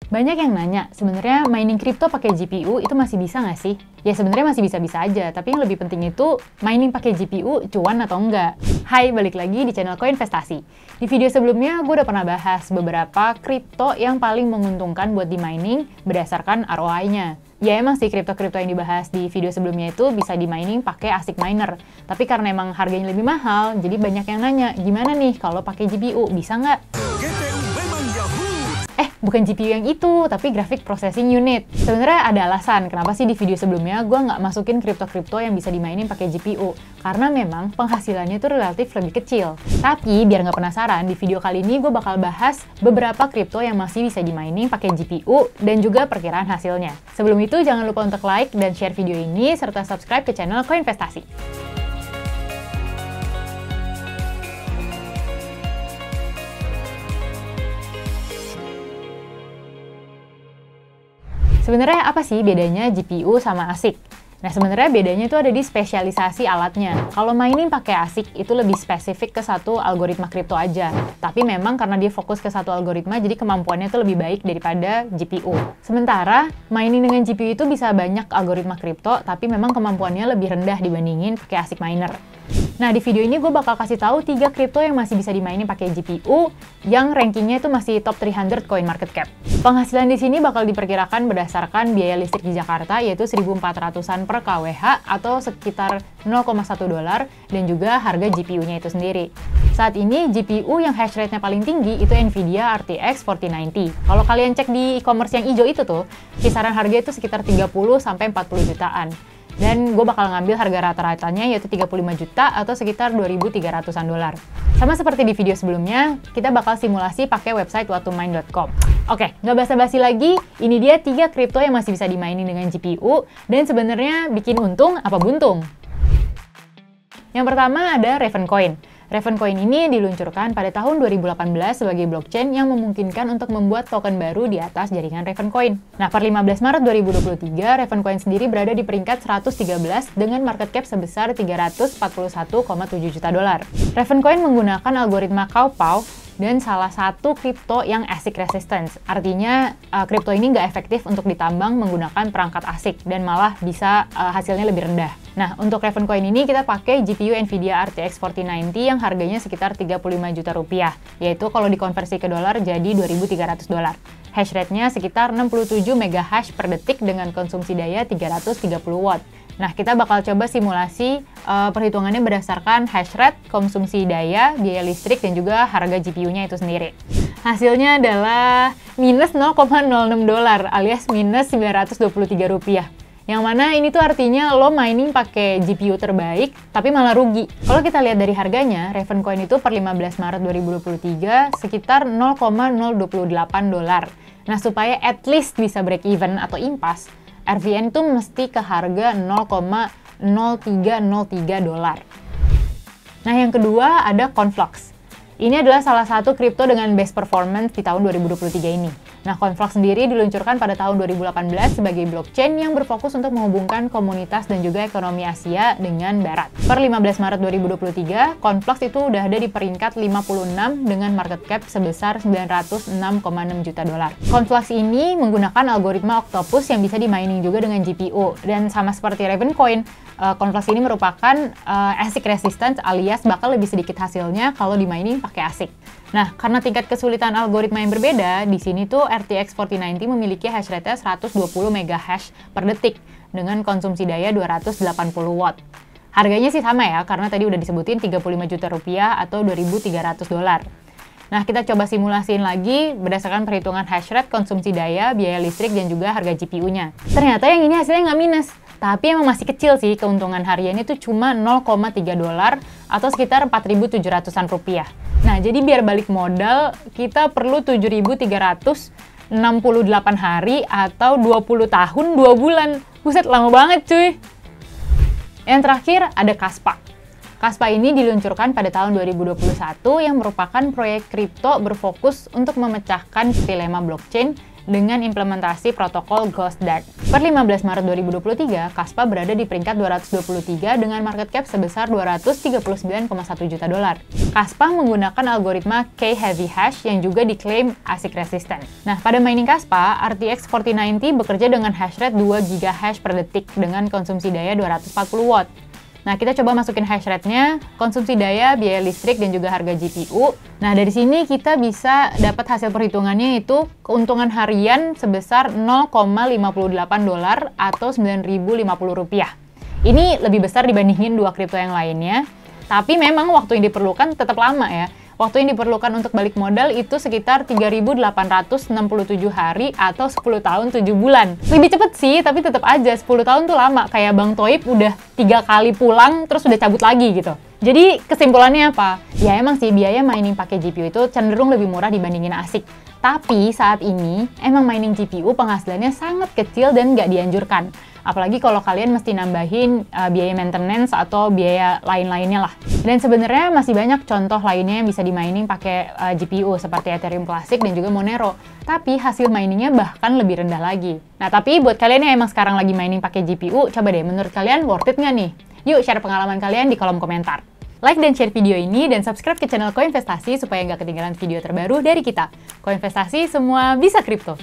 Banyak yang nanya, sebenarnya mining kripto pakai GPU itu masih bisa nggak sih? Ya sebenarnya masih bisa-bisa aja, tapi yang lebih penting itu mining pakai GPU cuan atau enggak. Hai, balik lagi di channel Koinvestasi. Di video sebelumnya gue udah pernah bahas beberapa kripto yang paling menguntungkan buat di mining berdasarkan ROI-nya. Ya emang sih kripto-kripto yang dibahas di video sebelumnya itu bisa di mining pakai ASIC miner. Tapi karena emang harganya lebih mahal, jadi banyak yang nanya, gimana nih kalau pakai GPU, bisa nggak? Bukan GPU yang itu, tapi Graphic Processing Unit. Sebenarnya ada alasan kenapa sih di video sebelumnya gue nggak masukin kripto-kripto yang bisa dimainin pakai GPU. Karena memang penghasilannya itu relatif lebih kecil. Tapi biar nggak penasaran, di video kali ini gue bakal bahas beberapa kripto yang masih bisa dimainin pakai GPU dan juga perkiraan hasilnya. Sebelum itu jangan lupa untuk like dan share video ini serta subscribe ke channel Koinvestasi. Sebenarnya apa sih bedanya GPU sama ASIC? Nah, sebenarnya bedanya itu ada di spesialisasi alatnya. Kalau mining pakai ASIC itu lebih spesifik ke satu algoritma kripto aja. Tapi memang karena dia fokus ke satu algoritma, jadi kemampuannya itu lebih baik daripada GPU. Sementara, mining dengan GPU itu bisa banyak algoritma kripto, tapi memang kemampuannya lebih rendah dibandingin pakai ASIC miner. Nah, di video ini gue bakal kasih tahu 3 kripto yang masih bisa dimainin pakai GPU yang rankingnya itu masih top 300 coin market cap. Penghasilan di sini bakal diperkirakan berdasarkan biaya listrik di Jakarta yaitu 1.400-an per kWh atau sekitar 0,1 dolar dan juga harga GPU-nya itu sendiri. Saat ini GPU yang hash rate-nya paling tinggi itu Nvidia RTX 4090. Kalau kalian cek di e-commerce yang hijau itu tuh, kisaran harga itu sekitar 30-40 jutaan. Dan gue bakal ngambil harga rata-ratanya yaitu 35 juta atau sekitar 2.300-an dolar. Sama seperti di video sebelumnya, kita bakal simulasi pakai website whattomine.com. Oke, nggak basa-basi lagi, ini dia 3 kripto yang masih bisa dimainin dengan GPU dan sebenarnya bikin untung apa buntung. Yang pertama ada Ravencoin. Ravencoin ini diluncurkan pada tahun 2018 sebagai blockchain yang memungkinkan untuk membuat token baru di atas jaringan Ravencoin. Nah, per 15 Maret 2023, Ravencoin sendiri berada di peringkat 113 dengan market cap sebesar 341,7 juta dolar. Ravencoin menggunakan algoritma Cowpow dan salah satu kripto yang ASIC resistance. Artinya, kripto ini nggak efektif untuk ditambang menggunakan perangkat ASIC dan malah bisa hasilnya lebih rendah. Nah, untuk Ravencoin ini kita pakai GPU Nvidia RTX 4090 yang harganya sekitar 35 juta rupiah, yaitu kalau dikonversi ke dolar jadi 2.300 dolar. Hash rate-nya sekitar 67 megahash per detik dengan konsumsi daya 330 watt. Nah, kita bakal coba simulasi perhitungannya berdasarkan hash rate, konsumsi daya, biaya listrik, dan juga harga GPU-nya itu sendiri. Hasilnya adalah minus 0,06 dolar alias minus 923 rupiah. Yang mana ini tuh artinya lo mining pakai GPU terbaik, tapi malah rugi. Kalau kita lihat dari harganya, Ravencoin itu per 15 Maret 2023 sekitar 0,028 dolar. Nah, supaya at least bisa break even atau impas, RVN itu mesti ke harga 0,0303 dolar. Nah, yang kedua ada Conflux. Ini adalah salah satu kripto dengan best performance di tahun 2023 ini. Nah, Conflux sendiri diluncurkan pada tahun 2018 sebagai blockchain yang berfokus untuk menghubungkan komunitas dan juga ekonomi Asia dengan Barat. Per 15 Maret 2023, Conflux itu udah ada di peringkat 56 dengan market cap sebesar 906,6 juta dolar. Conflux ini menggunakan algoritma Octopus yang bisa di-mining juga dengan GPU. Dan sama seperti Ravencoin, Conflux ini merupakan ASIC resistance alias bakal lebih sedikit hasilnya kalau di-mining pakai ASIC. Nah, karena tingkat kesulitan algoritma yang berbeda, di sini tuh RTX 4090 memiliki hash rate-nya 120 megahash per detik dengan konsumsi daya 280 watt. Harganya sih sama ya, karena tadi udah disebutin 35 juta rupiah atau 2.300 dolar. Nah, kita coba simulasiin lagi berdasarkan perhitungan hash rate, konsumsi daya, biaya listrik, dan juga harga GPU-nya. Ternyata yang ini hasilnya nggak minus. Tapi emang masih kecil sih, keuntungan hariannya itu cuma 0,3 dolar atau sekitar 4.700-an rupiah. Nah, jadi biar balik modal, kita perlu 7.368 hari atau 20 tahun 2 bulan. Buset, lama banget cuy! Yang terakhir ada Kaspa. Kaspa ini diluncurkan pada tahun 2021 yang merupakan proyek kripto berfokus untuk memecahkan dilema blockchain dengan implementasi protokol Ghost Dark. Per 15 Maret 2023, Kaspa berada di peringkat 223 dengan market cap sebesar 239,1 juta dolar. Kaspa menggunakan algoritma K-Heavy Hash yang juga diklaim ASIC resistant. Nah, pada mining Kaspa, RTX 4090 bekerja dengan hash rate 2 GHz per detik dengan konsumsi daya 240 watt. Nah, kita coba masukin hash rate-nya, konsumsi daya, biaya listrik, dan juga harga GPU. Nah, dari sini kita bisa dapat hasil perhitungannya itu keuntungan harian sebesar 0,58 dolar atau 9.050 rupiah. Ini lebih besar dibandingin dua kripto yang lainnya, tapi memang waktu yang diperlukan tetap lama ya. Waktu yang diperlukan untuk balik modal itu sekitar 3.867 hari atau 10 tahun 7 bulan. Lebih cepet sih, tapi tetap aja 10 tahun tuh lama. Kayak Bang Toib udah 3 kali pulang terus udah cabut lagi gitu. Jadi kesimpulannya apa? Ya emang sih biaya mining pakai GPU itu cenderung lebih murah dibandingin ASIC. Tapi saat ini emang mining GPU penghasilannya sangat kecil dan nggak dianjurkan. Apalagi kalau kalian mesti nambahin biaya maintenance atau biaya lain-lainnya lah. Dan sebenarnya masih banyak contoh lainnya yang bisa di mining pakai GPU seperti Ethereum Classic dan juga Monero. Tapi hasil miningnya bahkan lebih rendah lagi. Nah, tapi buat kalian yang emang sekarang lagi mining pakai GPU, coba deh menurut kalian worth it nggak nih? Yuk share pengalaman kalian di kolom komentar. Like dan share video ini dan subscribe ke channel Koinvestasi supaya nggak ketinggalan video terbaru dari kita. Koinvestasi, semua bisa kripto.